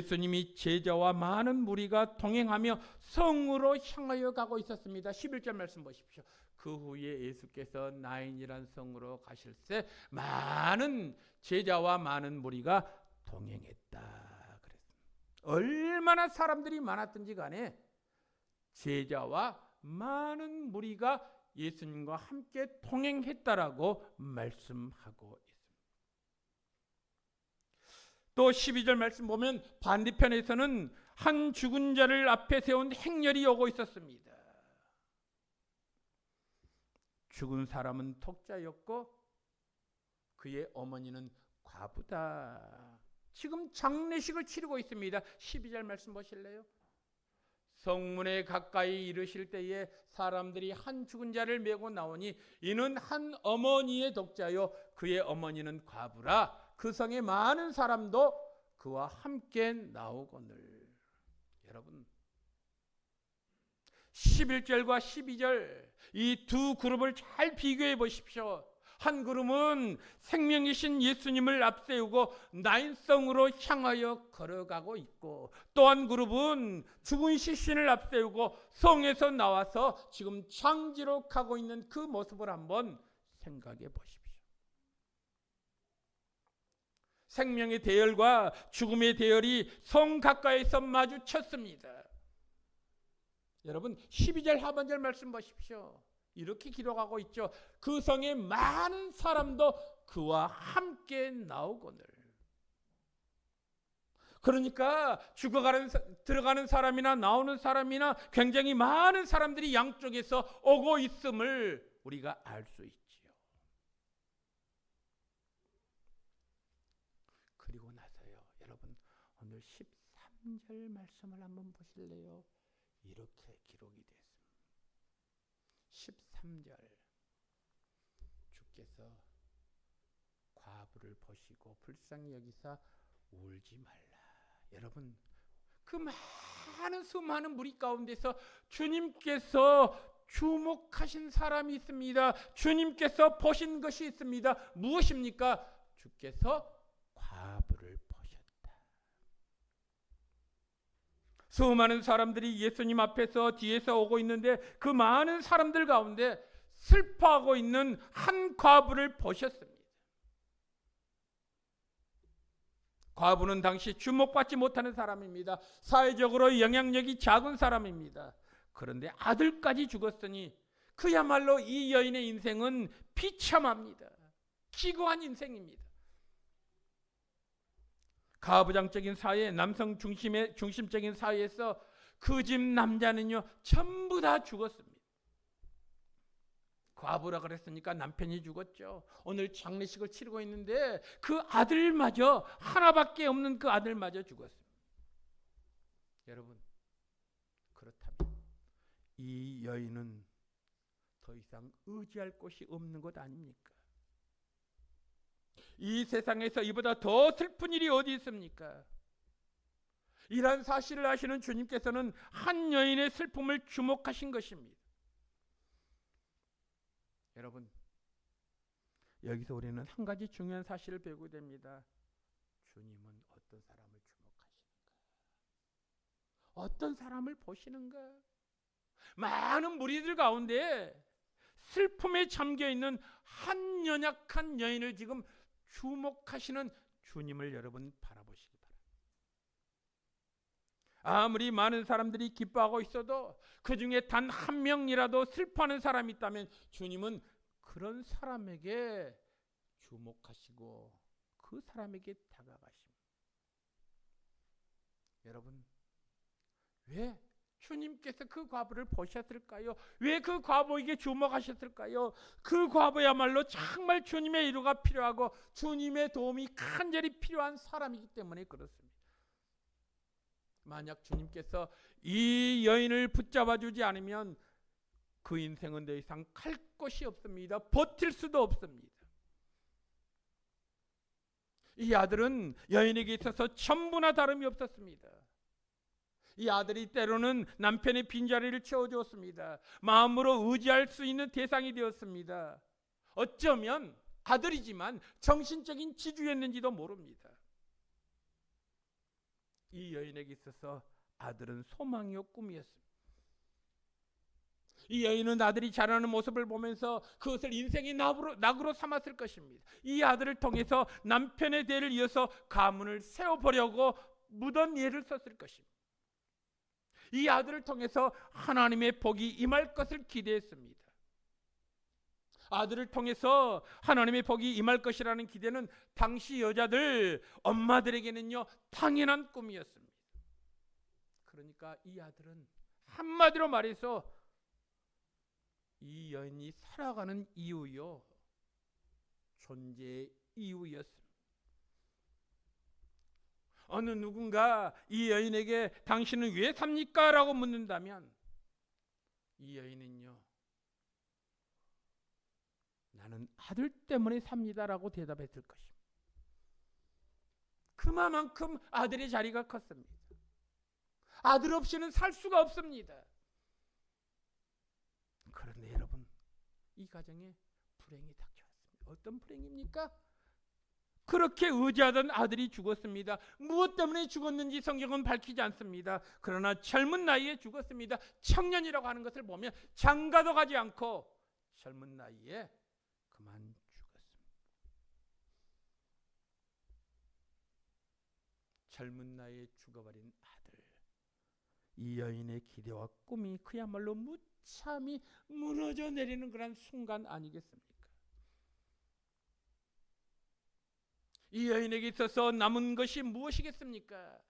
예수님이 제자와 많은 무리가 동행하며 성으로 향하여 가고 있었습니다. 11절 말씀 보십시오. 그 후에 예수께서 나인이란 성으로 가실새 많은 제자와 많은 무리가 동행했다 그랬습니다. 얼마나 사람들이 많았든지 간에 제자와 많은 무리가 예수님과 함께 동행했다라고 말씀하고 있습니다. 또 12절 말씀 보면 반대편에서는 한 죽은 자를 앞에 세운 행렬이 오고 있었습니다. 죽은 사람은 독자였고 그의 어머니는 과부다. 지금 장례식을 치르고 있습니다. 12절 말씀 보실래요? 성문에 가까이 이르실 때에 사람들이 한 죽은 자를 메고 나오니 이는 한 어머니의 독자요 그의 어머니는 과부라. 그 성에 많은 사람도 그와 함께 나오거늘. 여러분 11절과 12절 이 두 그룹을 잘 비교해 보십시오. 한 그룹은 생명이신 예수님을 앞세우고 나인성으로 향하여 걸어가고 있고, 또 한 그룹은 죽은 시신을 앞세우고 성에서 나와서 지금 장지로 가고 있는 그 모습을 한번 생각해 보십시오. 생명의 대열과 죽음의 대열이 성 가까이서 마주쳤습니다. 여러분 12절 하반절 말씀 보십시오. 이렇게 기록하고 있죠. 그 성에 많은 사람도 그와 함께 나오거늘. 그러니까 들어가는 사람이나 나오는 사람이나 굉장히 많은 사람들이 양쪽에서 오고 있음을 우리가 알 수 있지요. 그리고 나서요, 여러분 오늘 13절 말씀을 한번 보실래요? 이렇게 기록이 됐습니다. 13절 주께서 과부를 보시고 불쌍히 여기사 울지 말라. 여러분 그 많은 수많은 무리 가운데서 주님께서 주목하신 사람이 있습니다. 주님께서 보신 것이 있습니다. 무엇입니까? 주께서 과부를 보셨다. 수많은 사람들이 예수님 앞에서 뒤에서 오고 있는데 그 많은 사람들 가운데 슬퍼하고 있는 한 과부를 보셨습니다. 과부는 당시 주목받지 못하는 사람입니다. 사회적으로 영향력이 작은 사람입니다. 그런데 아들까지 죽었으니 그야말로 이 여인의 인생은 비참합니다. 기구한 인생입니다. 가부장적인 사회, 남성 중심적인 사회에서 그 집 남자는요 전부 다 죽었습니다. 과부라 그랬으니까 남편이 죽었죠. 오늘 장례식을 치르고 있는데 그 아들마저, 하나밖에 없는 그 아들마저 죽었습니다. 여러분 그렇다면 이 여인은 더 이상 의지할 곳이 없는 것 아닙니까? 이 세상에서 이보다 더 슬픈 일이 어디 있습니까? 이러한 사실을 아시는 주님께서는 한 여인의 슬픔을 주목하신 것입니다. 여러분 여기서 우리는 한 가지 중요한 사실을 배우게 됩니다. 주님은 어떤 사람을 주목하시는가? 어떤 사람을 보시는가? 많은 무리들 가운데 슬픔에 잠겨있는 한 연약한 여인을 지금 주목하시는 주님을 여러분 바라보시기 바랍니다. 아무리 많은 사람들이 기뻐하고 있어도 그 중에 단 한 명이라도 슬퍼하는 사람이 있다면 주님은 그런 사람에게 주목하시고 그 사람에게 다가가십니다. 여러분 왜 주님께서 그 과부를 보셨을까요? 왜 그 과부에게 주목하셨을까요? 그 과부야말로 정말 주님의 위로가 필요하고 주님의 도움이 간절히 필요한 사람이기 때문에 그렇습니다. 만약 주님께서 이 여인을 붙잡아 주지 않으면 그 인생은 더 이상 갈 곳이 없습니다. 버틸 수도 없습니다. 이 아들은 여인에게 있어서 전부나 다름이 없었습니다. 이 아들이 때로는 남편의 빈자리를 채워주었습니다. 마음으로 의지할 수 있는 대상이 되었습니다. 어쩌면 아들이지만 정신적인 지주였는지도 모릅니다. 이 여인에게 있어서 아들은 소망이요 꿈이었습니다. 이 여인은 아들이 자라는 모습을 보면서 그것을 인생의 낙으로 삼았을 것입니다. 이 아들을 통해서 남편의 대를 이어서 가문을 세워보려고 무던 예를 썼을 것입니다. 이 아들을 통해서 하나님의 복이 임할 것을 기대했습니다. 아들을 통해서 하나님의 복이 임할 것이라는 기대는 당시 여자들, 엄마들에게는요 당연한 꿈이었습니다. 그러니까 이 아들은 한마디로 말해서 이 여인이 살아가는 이유요, 존재의 이유였습니다. 어느 누군가 이 여인에게 당신은 왜 삽니까? 라고 묻는다면 이 여인은요, 나는 아들 때문에 삽니다 라고 대답했을 것입니다. 그만큼 아들의 자리가 컸습니다. 아들 없이는 살 수가 없습니다. 그런데 여러분, 이 가정에 불행이 닥쳐왔습니다. 어떤 불행입니까? 그렇게 의지하던 아들이 죽었습니다. 무엇 때문에 죽었는지 성경은 밝히지 않습니다. 그러나 젊은 나이에 죽었습니다. 청년이라고 하는 것을 보면 장가도 가지 않고 젊은 나이에 그만 죽었습니다. 젊은 나이에 죽어버린 아들, 이 여인의 기대와 꿈이 그야말로 무참히 무너져 내리는 그런 순간 아니겠습니까? 이 여인에게 있어서 남은 것이 무엇이겠습니까?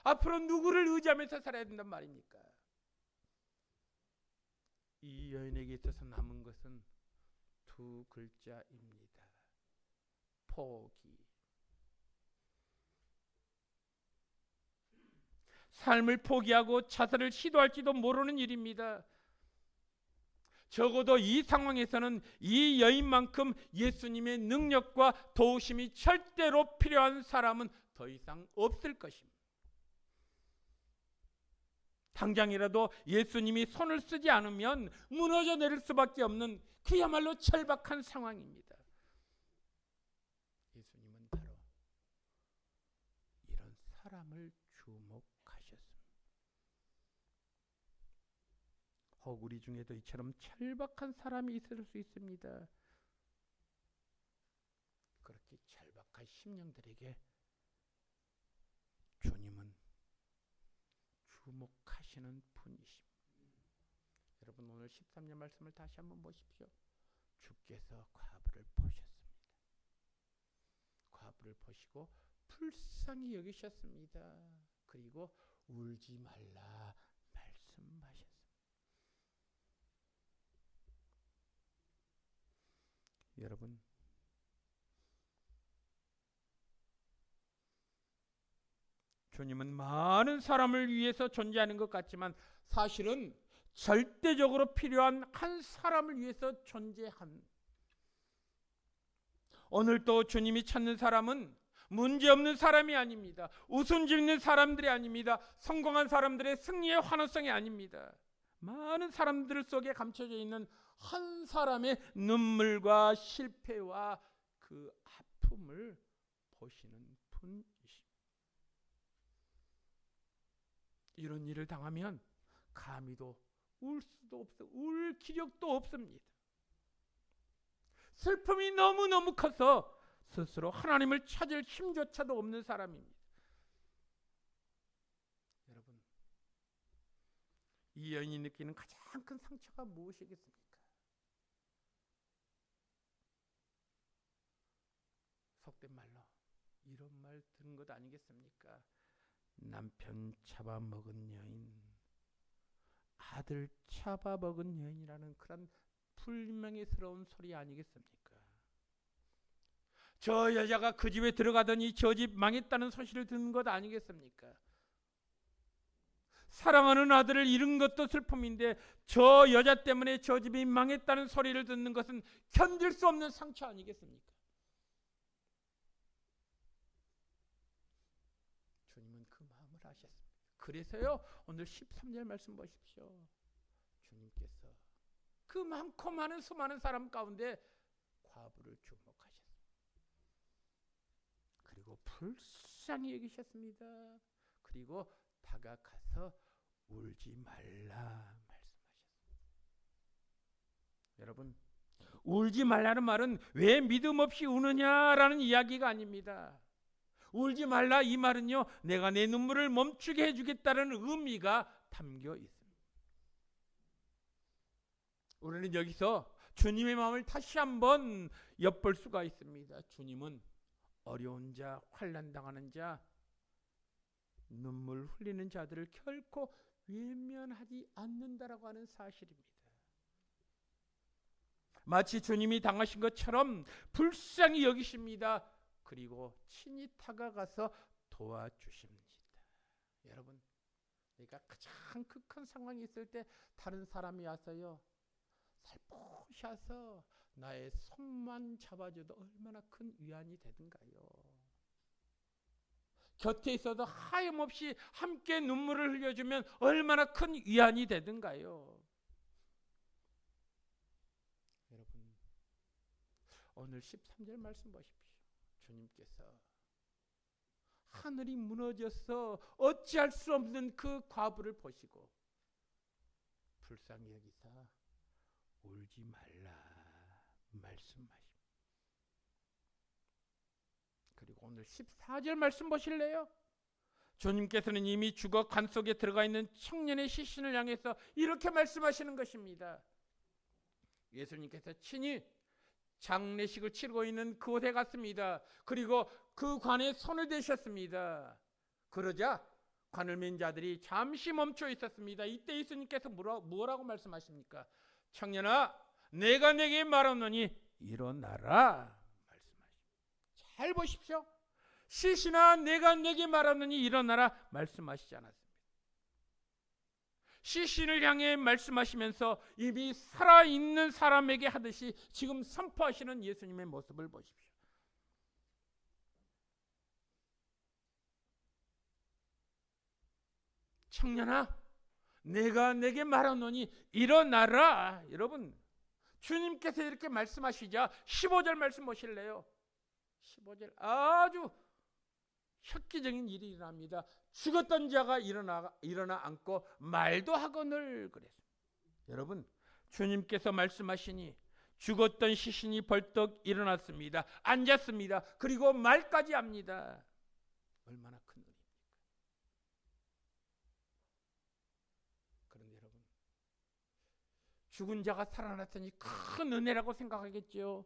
앞으로 누구를 의지하면서 살아야 된단 말입니까? 이 여인에게 있어서 남은 것은 두 글자입니다. 포기. 삶을 포기하고 자살을 시도할지도 모르는 일입니다. 적어도 이 상황에서는 이 여인만큼 예수님의 능력과 도우심이 절대로 필요한 사람은 더 이상 없을 것입니다. 당장이라도 예수님이 손을 쓰지 않으면 무너져 내릴 수밖에 없는 그야말로 절박한 상황입니다. 예수님은 바로 이런 사람을 주목하셨습니다. 혹 우리 중에도 이처럼 절박한 사람이 있을 수 있습니다. 그렇게 절박한 심령들에게 주님은 주목하시는 분이십니다. 여러분, 오늘 13절 말씀을 다시 한번 보십시오. 주께서 과부를 보셨습니다. 과부를 보시고 불쌍히 여기셨습니다. 그리고 울지 말라 말씀하셨습니다. 여러분, 주님은 많은 사람을 위해서 존재하는 것 같지만 사실은 절대적으로 필요한 한 사람을 위해서 존재한, 오늘도 주님이 찾는 사람은 문제없는 사람이 아닙니다. 웃음 짓는 사람들이 아닙니다. 성공한 사람들의 승리의 환호성이 아닙니다. 많은 사람들 속에 감춰져 있는 한 사람의 눈물과 실패와 그 아픔을 보시는 분이십니다. 이런 일을 당하면 감히도 울 수도 없어, 울 기력도 없습니다. 슬픔이 너무너무 커서 스스로 하나님을 찾을 힘조차도 없는 사람입니다. 여러분, 이 여인이 느끼는 가장 큰 상처가 무엇이겠습니까? 속된 말로 이런 말 듣는 것 아니겠습니까? 남편 잡아먹은 여인, 아들 잡아먹은 여인이라는 그런 불명예스러운 소리 아니겠습니까? 저 여자가 그 집에 들어가더니 저 집 망했다는 소식을 듣는 것 아니겠습니까? 사랑하는 아들을 잃은 것도 슬픔인데 저 여자 때문에 저 집이 망했다는 소리를 듣는 것은 견딜 수 없는 상처 아니겠습니까? 주님은 그 마음을 아셨습니다. 그래서요, 오늘 13절 말씀 보십시오. 주님께서 그 많고 많은 수많은 사람 가운데 과부를 주목하셨습니다. 그리고 그리고 불쌍히 여기셨습니다. 그리고 다가가서 울지 말라 말씀하셨습니다. 여러분, 울지 말라는 말은 왜 믿음 없이 우느냐라는 이야기가 아닙니다. 울지 말라 이 말은요, 내가 내 눈물을 멈추게 해주겠다는 의미가 담겨 있습니다. 우리는 여기서 주님의 마음을 다시 한번 엿볼 수가 있습니다. 주님은 어려운 자, 환난당하는 자, 눈물 흘리는 자들을 결코 외면하지 않는다라고 하는 사실입니다. 마치 주님이 당하신 것처럼 불쌍히 여기십니다. 그리고 친히 다가가서 도와주십니다. 여러분, 그러니까 가장 극한 상황이 있을 때 다른 사람이 와서요, 살포시 와서 나의 손만 잡아줘도 얼마나 큰 위안이 되든가요. 곁에 있어도 하염없이 함께 눈물을 흘려주면 얼마나 큰 위안이 되든가요. 여러분, 오늘 13절 말씀 보십시오. 주님께서 하늘이 무너져서 어찌할 수 없는 그 과부를 보시고 불쌍히 여기사 울지 말라 말씀하십니다. 그리고 오늘 14절 말씀 보실래요? 주님께서는 이미 죽어 관 속에 들어가 있는 청년의 시신을 향해서 이렇게 말씀하시는 것입니다. 예수님께서 친히 장례식을 치르고 있는 그곳에 갔습니다. 그리고 그 관에 손을 대셨습니다. 그러자 관을 맨 자들이 잠시 멈춰 있었습니다. 이때 예수님께서 뭐라고 말씀하십니까? 청년아, 내가 내게 말하노니 일어나라 말씀하십니다. 잘 보십시오. 시신아, 내가 내게 말하노니 일어나라 말씀하시지 않았습니다. 시신을 향해 말씀하시면서 이미 살아있는 사람에게 하듯이 지금 선포하시는 예수님의 모습을 보십시오. 청년아, 내가 내게 말하노니 일어나라. 여러분, 주님께서 이렇게 말씀하시자 15절 말씀 보실래요? 15절 아주 획기적인 일이 일어납니다. 죽었던 자가 일어나 앉고 말도 하거늘 그랬습니다. 여러분, 주님께서 말씀하시니 죽었던 시신이 벌떡 일어났습니다. 앉았습니다. 그리고 말까지 합니다. 얼마나 큰 일입니까? 그런데 여러분, 죽은 자가 살아났으니 큰 은혜라고 생각하겠죠.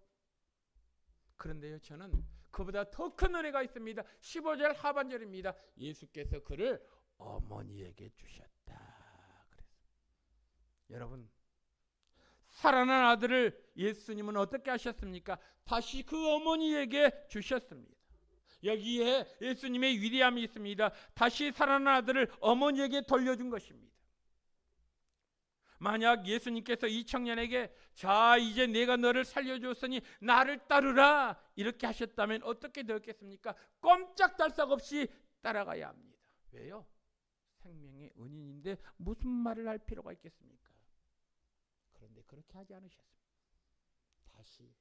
그런데요, 저는 그보다 더 큰 은혜가 있습니다. 15절 하반절입니다. 예수께서 그를 어머니에게 주셨다 그랬습니다. 여러분, 살아난 아들을 예수님은 어떻게 하셨습니까? 다시 그 어머니에게 주셨습니다. 여기에 예수님의 위대함이 있습니다. 다시 살아난 아들을 어머니에게 돌려준 것입니다. 만약 예수님께서 이 청년에게 자, 이제 내가 너를 살려주었으니 나를 따르라 이렇게 하셨다면 어떻게 되었겠습니까? 꼼짝달싹 없이 따라가야 합니다. 왜요? 생명의 은인인데 무슨 말을 할 필요가 있겠습니까? 그런데 그렇게 하지 않으셨습니다. 다시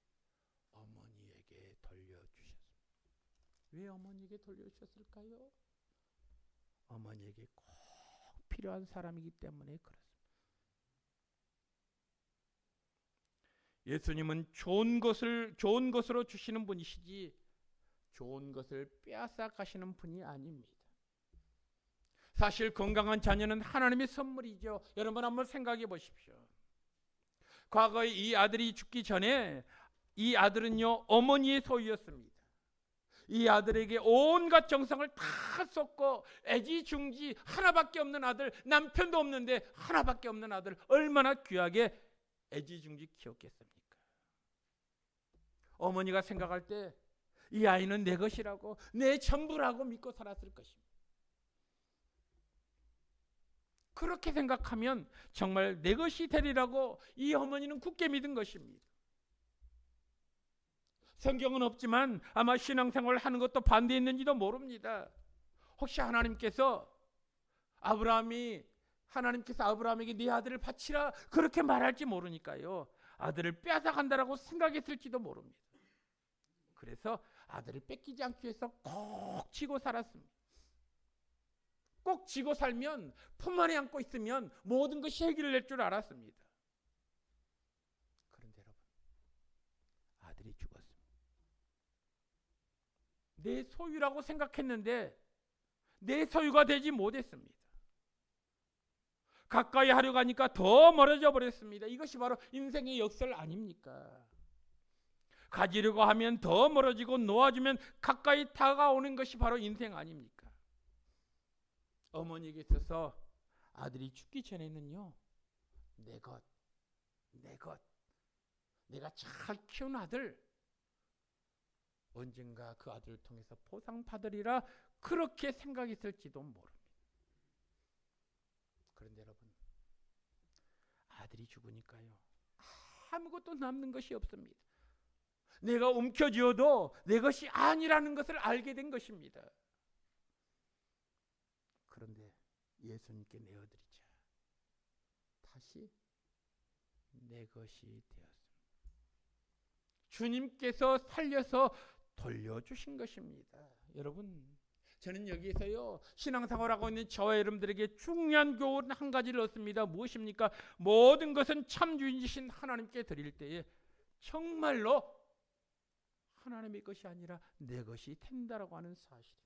어머니에게 돌려주셨습니다. 왜 어머니에게 돌려주셨을까요? 어머니에게 꼭 필요한 사람이기 때문에 그렇습니다. 예수님은 좋은 것으로 주시는 분이시지 좋은 것을 빼앗아 가시는 분이 아닙니다. 사실 건강한 자녀는 하나님의 선물이죠. 여러분 한번 생각해 보십시오. 과거에 이 아들이 죽기 전에 이 아들은요, 어머니의 소유였습니다. 이 아들에게 온갖 정성을 다 쏟고 애지중지 하나밖에 없는 아들, 남편도 없는데 하나밖에 없는 아들, 얼마나 귀하게 애지중지 키웠겠습니까? 어머니가 생각할 때 이 아이는 내 것이라고, 내 전부라고 믿고 살았을 것입니다. 그렇게 생각하면 정말 내 것이 되리라고 이 어머니는 굳게 믿은 것입니다. 성경은 없지만 아마 신앙생활을 하는 것도 반대했는지도 모릅니다. 혹시 하나님께서 아브라함에게 네 아들을 바치라 그렇게 말할지 모르니까요, 아들을 빼앗아간다라고 생각했을지도 모릅니다. 그래서 아들을 뺏기지 않기 위해서 꼭 쥐고 살았습니다. 꼭 쥐고 살면, 품 안에 안고 있으면 모든 것이 해결을 낼 줄 알았습니다. 그런데 여러분, 아들이 죽었습니다. 내 소유라고 생각했는데 내 소유가 되지 못했습니다. 가까이 하려고 하니까 더 멀어져 버렸습니다. 이것이 바로 인생의 역설 아닙니까? 가지려고 하면 더 멀어지고 놓아주면 가까이 다가오는 것이 바로 인생 아닙니까? 어머니에게 있어서 아들이 죽기 전에는요, 내 것, 내가 잘 키운 아들, 언젠가 그 아들을 통해서 보상받으리라 그렇게 생각했을지도 모릅니다. 그런데 여러분, 아들이 죽으니까요, 아무것도 남는 것이 없습니다. 내가 움켜쥐어도 내 것이 아니라는 것을 알게 된 것입니다. 그런데 예수님께 내어드리자 다시 내 것이 되었습니다. 주님께서 살려서 돌려주신 것입니다. 여러분, 저는 여기에서요, 신앙생활하고 있는 저와 여러분들에게 중요한 교훈 한 가지를 얻습니다. 무엇입니까? 모든 것은 참 주인이신 하나님께 드릴 때에 정말로 하나님의 것이 아니라 내 것이 된다라고 하는 사실입니다.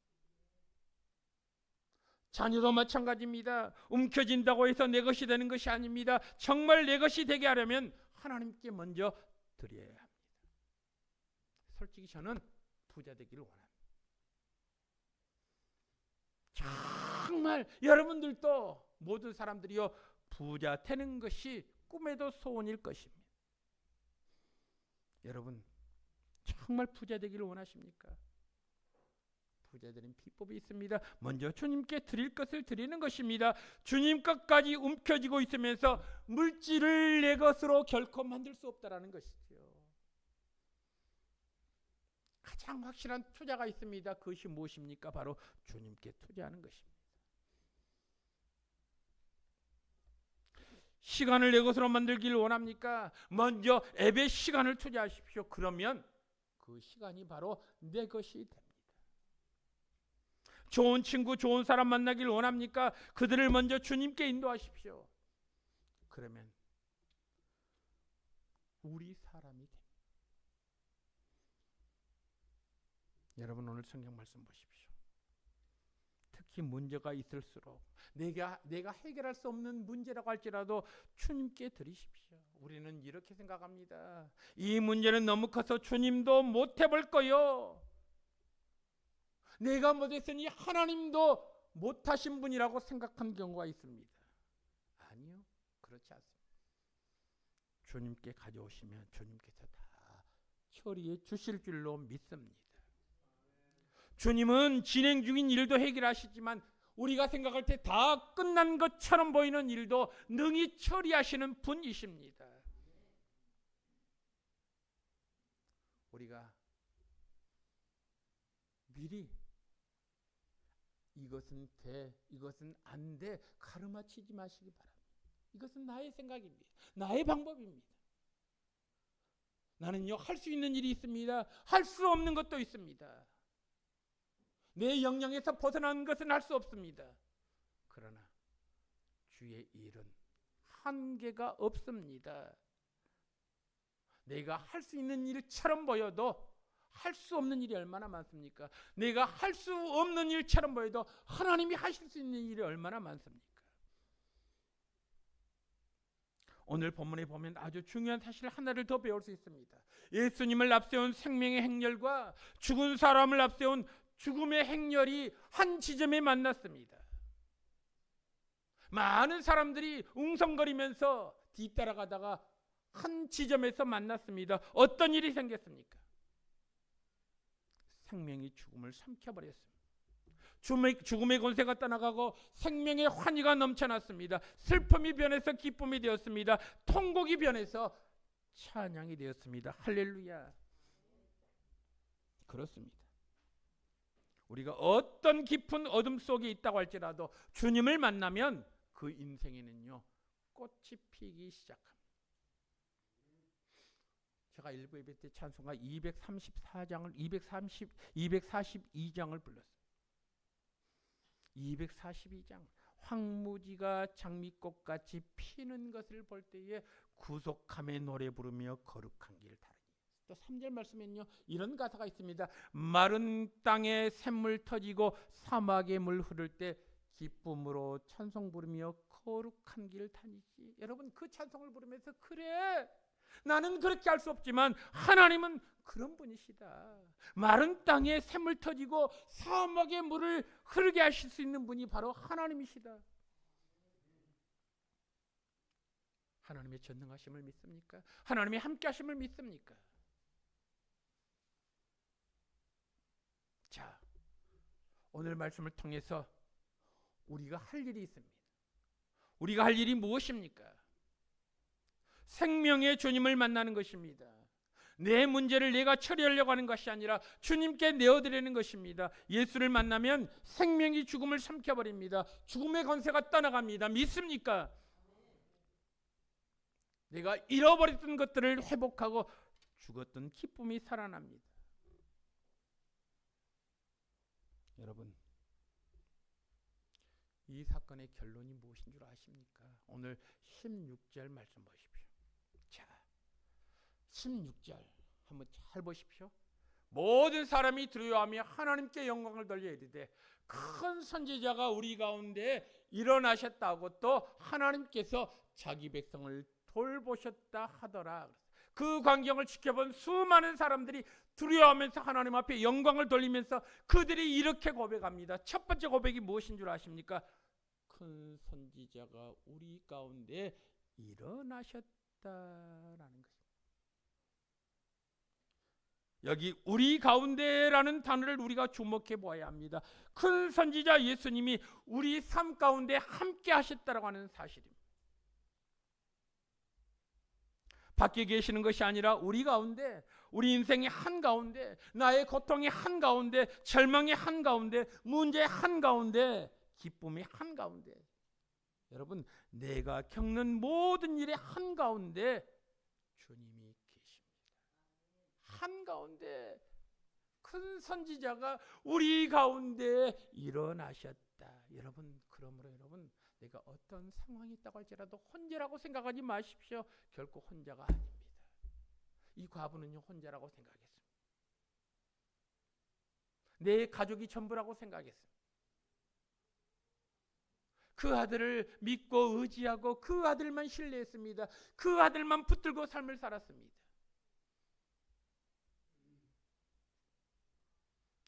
자녀도 마찬가지입니다. 움켜진다고 해서 내 것이 되는 것이 아닙니다. 정말 내 것이 되게 하려면 하나님께 먼저 드려야 합니다. 솔직히 저는 부자 되기를 원합니다. 정말 여러분들도 모든 사람들이요, 부자 되는 것이 꿈에도 소원일 것입니다. 여러분, 정말 부자 되기를 원하십니까? 부자 되는 비법이 있습니다. 먼저 주님께 드릴 것을 드리는 것입니다. 주님 것까지 움켜쥐고 있으면서 물질을 내 것으로 결코 만들 수 없다라는 것이죠. 가장 확실한 투자가 있습니다. 그것이 무엇입니까? 바로 주님께 투자하는 것입니다. 시간을 내 것으로 만들기를 원합니까? 먼저 앱에 시간을 투자하십시오. 그러면 그 시간이 바로 내 것이 됩니다. 좋은 친구, 좋은 사람 만나기를 원합니까? 그들을 먼저 주님께 인도하십시오. 그러면 우리 사람이 됩니다. 여러분, 오늘 성경 말씀 보십시오. 특히 문제가 있을수록 내가 해결할 수 없는 문제라고 할지라도 주님께 드리십시오. 우리는 이렇게 생각합니다. 이 문제는 너무 커서 주님도 못 해볼 거요. 내가 못했으니 하나님도 못하신 분이라고 생각한 경우가 있습니다. 아니요, 그렇지 않습니다. 주님께 가져오시면 주님께서 다 처리해 주실 줄로 믿습니다. 주님은 진행 중인 일도 해결하시지만 우리가 생각할 때 다 끝난 것처럼 보이는 일도 능히 처리하시는 분이십니다. 우리가 미리 이것은 돼, 이것은 안 돼 가르마치지 마시기 바랍니다. 이것은 나의 생각입니다. 나의 방법입니다. 나는요, 할 수 있는 일이 있습니다. 할 수 없는 것도 있습니다. 내 역량에서 벗어난 것은 할 수 없습니다. 그러나 주의 일은 한계가 없습니다. 내가 할 수 있는 일처럼 보여도 할 수 없는 일이 얼마나 많습니까? 내가 할 수 없는 일처럼 보여도 하나님이 하실 수 있는 일이 얼마나 많습니까? 오늘 본문에 보면 아주 중요한 사실 하나를 더 배울 수 있습니다. 예수님을 앞세운 생명의 행렬과 죽은 사람을 앞세운 죽음의 행렬이 한 지점에 만났습니다. 많은 사람들이 웅성거리면서 뒤따라가다가 한 지점에서 만났습니다. 어떤 일이 생겼습니까? 생명이 죽음을 삼켜버렸습니다. 죽음의 권세가 떠나가고 생명의 환희가 넘쳐났습니다. 슬픔이 변해서 기쁨이 되었습니다. 통곡이 변해서 찬양이 되었습니다. 할렐루야. 그렇습니다. 우리가 어떤 깊은 어둠 속에 있다고 할지라도 주님을 만나면 그 인생에는요, 꽃이 피기 시작합니다. 제가 일부 예배 때 찬송가 242장을 불렀어요. 242장. 황무지가 장미꽃같이 피는 것을 볼 때에 구속함의 노래 부르며 거룩한 길 다르니. 또 3절 말씀에는요, 이런 가사가 있습니다. 마른 땅에 샘물 터지고 사막에 물 흐를 때 기쁨으로 찬송 부르며 거룩한 길 다니지. 여러분, 그 찬송을 부르면서 그래, 나는 그렇게 할 수 없지만 하나님은 그런 분이시다. 마른 땅에 샘물 터지고 사막에 물을 흐르게 하실 수 있는 분이 바로 하나님이시다. 하나님의 전능하심을 믿습니까? 하나님의 함께하심을 믿습니까? 자, 오늘 말씀을 통해서 우리가 할 일이 있습니다. 우리가 할 일이 무엇입니까? 생명의 주님을 만나는 것입니다. 내 문제를 내가 처리하려고 하는 것이 아니라 주님께 내어드리는 것입니다. 예수를 만나면 생명이 죽음을 삼켜버립니다. 죽음의 권세가 떠나갑니다. 믿습니까? 내가 잃어버렸던 것들을 회복하고 죽었던 기쁨이 살아납니다. 여러분, 이 사건의 결론이 무엇인 줄 아십니까? 오늘 16절 말씀 보십시오. 자, 16절 한번 잘 보십시오. 모든 사람이 두려워하며 하나님께 영광을 돌려 이르되 큰 선지자가 우리 가운데 일어나셨다고 또 하나님께서 자기 백성을 돌보셨다 하더라. 그 광경을 지켜본 수많은 사람들이 두려워하면서 하나님 앞에 영광을 돌리면서 그들이 이렇게 고백합니다. 첫 번째 고백이 무엇인 줄 아십니까? 큰 선지자가 우리 가운데 일어나셨다라는 것입니다. 여기 우리 가운데라는 단어를 우리가 주목해 보아야 합니다. 큰 선지자 예수님이 우리 삶 가운데 함께 하셨다라고 하는 사실입니다. 밖에 계시는 것이 아니라 우리 가운데, 우리 인생의 한가운데, 나의 고통의 한가운데, 절망의 한가운데, 문제의 한가운데, 기쁨의 한가운데, 여러분, 내가 겪는 모든 일의 한가운데 주님이 계십니다. 한가운데 큰 선지자가 우리 가운데 일어나셨다. 여러분, 그러므로 여러분, 내가 어떤 상황이 있다고 할지라도 혼자라고 생각하지 마십시오. 결코 혼자가 아닙니다. 이 과부는요, 혼자라고 생각했습니다. 내 가족이 전부라고 생각했습니다. 그 아들을 믿고 의지하고 그 아들만 신뢰했습니다. 그 아들만 붙들고 삶을 살았습니다.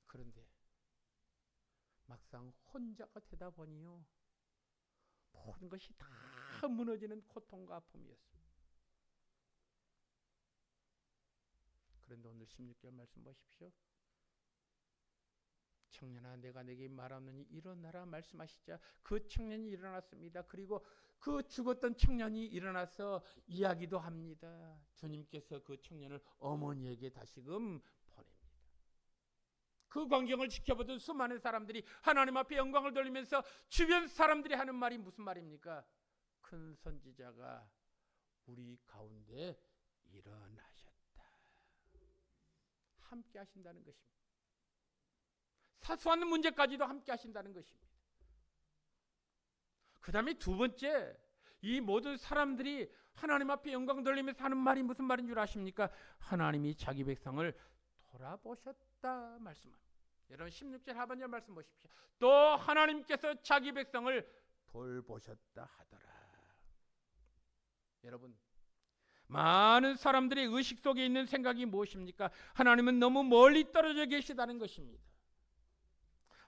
그런데 막상 혼자가 되다 보니요, 모든 것이 다 무너지는 고통과 아픔이었습니다. 그런데 오늘 16절 말씀 보십시오. 청년아, 내가 내게 말하노니 일어나라 말씀하시자 그 청년이 일어났습니다. 그리고 그 죽었던 청년이 일어나서 이야기도 합니다. 주님께서 그 청년을 어머니에게 다시금 보냅니다. 그 광경을 지켜보던 수많은 사람들이 하나님 앞에 영광을 돌리면서 주변 사람들이 하는 말이 무슨 말입니까? 큰 선지자가 우리 가운데 일어나셨다. 함께 하신다는 것입니다. 사소한 문제까지도 함께 하신다는 것입니다. 그 다음에 두 번째, 이 모든 사람들이 하나님 앞에 영광 돌리면서 하는 말이 무슨 말인 줄 아십니까? 하나님이 자기 백성을 돌아보셨다 말씀합니다. 여러분 16절 하반절 말씀 보십시오. 또 하나님께서 자기 백성을 돌보셨다 하더라. 여러분, 많은 사람들의 의식 속에 있는 생각이 무엇입니까? 하나님은 너무 멀리 떨어져 계시다는 것입니다.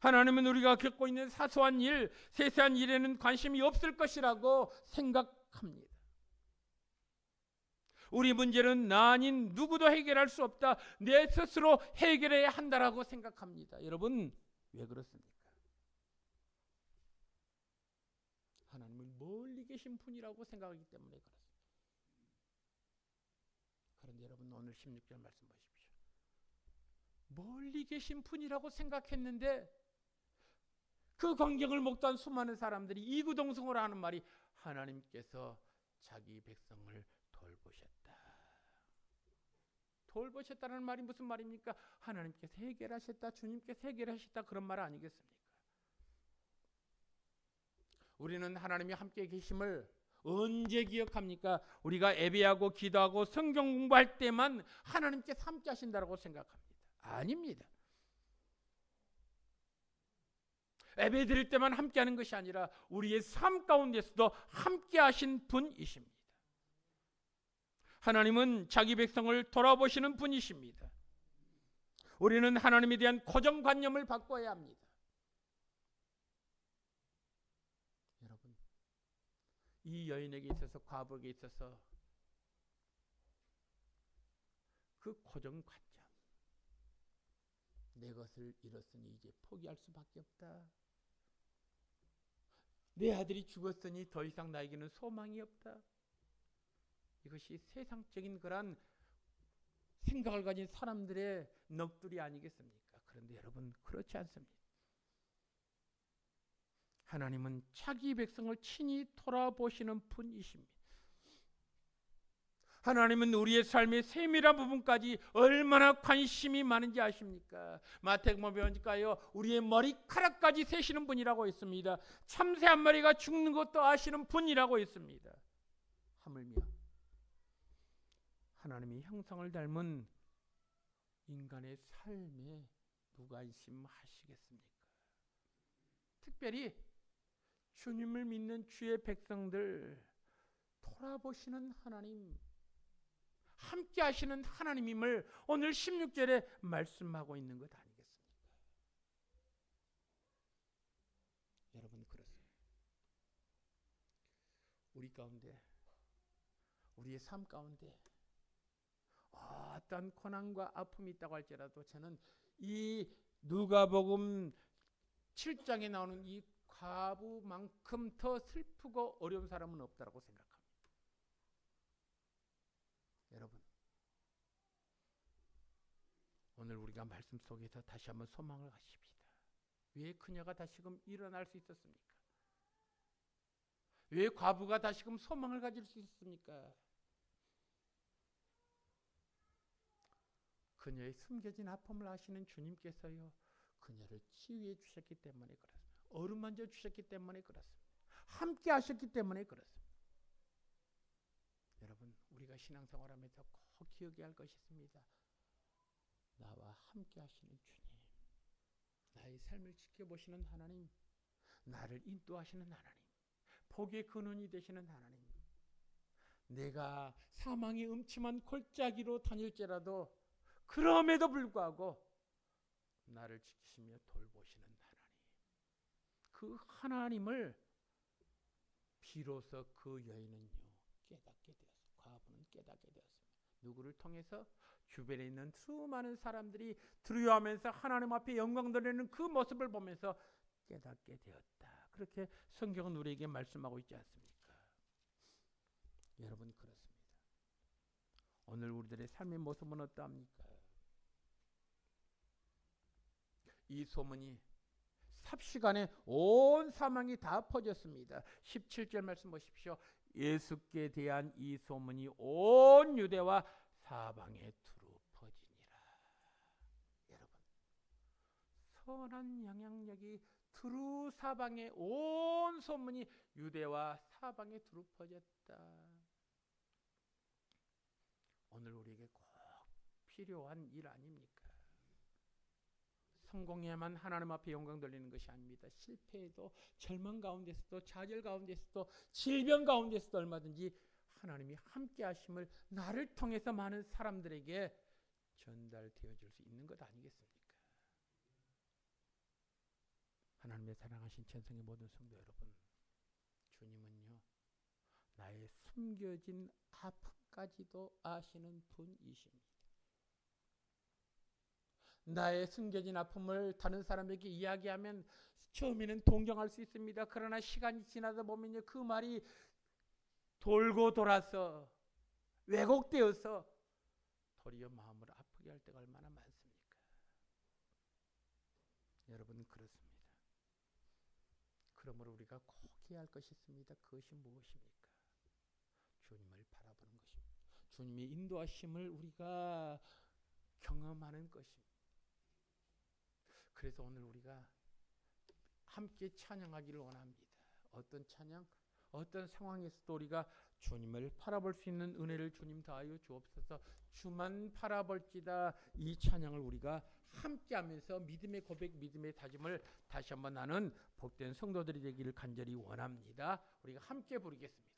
하나님은 우리가 겪고 있는 사소한 일, 세세한 일에는 관심이 없을 것이라고 생각합니다. 우리 문제는 나 아닌 누구도 해결할 수 없다. 내 스스로 해결해야 한다라고 생각합니다. 여러분, 왜 그렇습니까? 하나님은 멀리 계신 분이라고 생각하기 때문에 그렇습니다. 그런데 여러분, 오늘 16절 말씀 보십시오. 멀리 계신 분이라고 생각했는데 그 광경을 목도한 수많은 사람들이 이구동성으로 하는 말이 하나님께서 자기 백성을 돌보셨다. 돌보셨다는 말이 무슨 말입니까? 하나님께서 해결하셨다, 주님께서 해결하셨다, 그런 말 아니겠습니까? 우리는 하나님이 함께 계심을 언제 기억합니까? 우리가 예배하고 기도하고 성경 공부할 때만 하나님께서 함께 하신다고 생각합니다. 아닙니다. 예배 드릴 때만 함께 하는 것이 아니라 우리의 삶 가운데서도 함께 하신 분이십니다. 하나님은 자기 백성을 돌아보시는 분이십니다. 우리는 하나님에 대한 고정관념을 바꿔야 합니다. 여러분, 이 여인에게 있어서, 과부에게 있어서 그 고정관념, 내 것을 잃었으니 이제 포기할 수밖에 없다. 내 아들이 죽었으니 더 이상 나에게는 소망이 없다. 이것이 세상적인 그런 생각을 가진 사람들의 넋두리 아니겠습니까? 그런데 여러분, 그렇지 않습니다. 하나님은 자기 백성을 친히 돌아보시는 분이십니다. 하나님은 우리의 삶의 세밀한 부분까지 얼마나 관심이 많은지 아십니까? 마태복음 보니까요, 우리의 머리카락까지 세시는 분이라고 있습니다. 참새 한 마리가 죽는 것도 아시는 분이라고 있습니다. 하물며 하나님의 형상을 닮은 인간의 삶에 무관심하시겠습니까? 특별히 주님을 믿는 주의 백성들 돌아보시는 하나님, 함께 하시는 하나님임을 오늘 16절에 말씀하고 있는 것 아니겠습니까? 여러분, 그렇습니다. 우리 가운데, 우리의 삶 가운데 어떤 고난과 아픔이 있다고 할지라도 저는 이 누가복음 7장에 나오는 이 과부만큼 더 슬프고 어려운 사람은 없다고 생각합니다. 여러분, 오늘 우리가 말씀 속에서 다시 한번 소망을 가집시다. 왜 그녀가 다시금 일어날 수 있었습니까? 왜 과부가 다시금 소망을 가질 수 있었습니까? 그녀의 숨겨진 아픔을 아시는 주님께서요, 그녀를 치유해 주셨기 때문에 그렇습니다. 어루만져 주셨기 때문에 그렇습니다. 함께 하셨기 때문에 그렇습니다. 여러분, 우리가 신앙생활하면서 꼭 기억해야 할 것이 있습니다. 나와 함께 하시는 주님, 나의 삶을 지켜보시는 하나님, 나를 인도하시는 하나님, 복의 근원이 되시는 하나님, 내가 사망의 음침한 골짜기로 다닐지라도 그럼에도 불구하고 나를 지키시며 돌보시는 하나님, 그 하나님을 비로소 그 여인은요 깨닫게 되었습니다. 과부는 깨닫게 되었습니다. 누구를 통해서? 주변에 있는 수많은 사람들이 두려워하면서 하나님 앞에 영광 돌리는 그 모습을 보면서 깨닫게 되었다. 그렇게 성경은 우리에게 말씀하고 있지 않습니까? 여러분, 그렇습니다. 오늘 우리들의 삶의 모습은 어떠합니까? 이 소문이 삽시간에 온 사망이 다 퍼졌습니다. 17절 말씀 보십시오. 예수께 대한 이 소문이 온 유대와 사방에 두루 퍼지니라. 여러분, 선한 영향력이 두루 사방에 온 소문이 유대와 사방에 두루 퍼졌다. 오늘 우리에게 꼭 필요한 일 아닙니까? 성공해야만 하나님 앞에 영광 돌리는 것이 아닙니다. 실패해도, 절망 가운데서도, 좌절 가운데서도, 질병 가운데서도 얼마든지 하나님이 함께 하심을 나를 통해서 많은 사람들에게 전달되어 줄 수 있는 것 아니겠습니까? 하나님의 사랑하신 천성의 모든 성도 여러분, 주님은요, 나의 숨겨진 아픔까지도 아시는 분이십니다. 나의 숨겨진 아픔을 다른 사람에게 이야기하면 처음에는 동정할 수 있습니다. 그러나 시간이 지나다 보면요, 그 말이 돌고 돌아서 왜곡되어서 도리어 마음을 아프게 할 때가 얼마나 많습니까? 여러분, 그렇습니다. 그러므로 우리가 꼭 해야 할 것이 있습니다. 그것이 무엇입니까? 주님을 바라보는 것입니다. 주님의 인도하심을 우리가 경험하는 것입니다. 그래서 오늘 우리가 함께 찬양하기를 원합니다. 어떤 찬양? 어떤 상황에서도 우리가 주님을 바라볼 수 있는 은혜를 주님 다하여 주옵소서. 주만 바라볼지다. 이 찬양을 우리가 함께하면서 믿음의 고백, 믿음의 다짐을 다시 한번 나는 복된 성도들이 되기를 간절히 원합니다. 우리가 함께 부르겠습니다.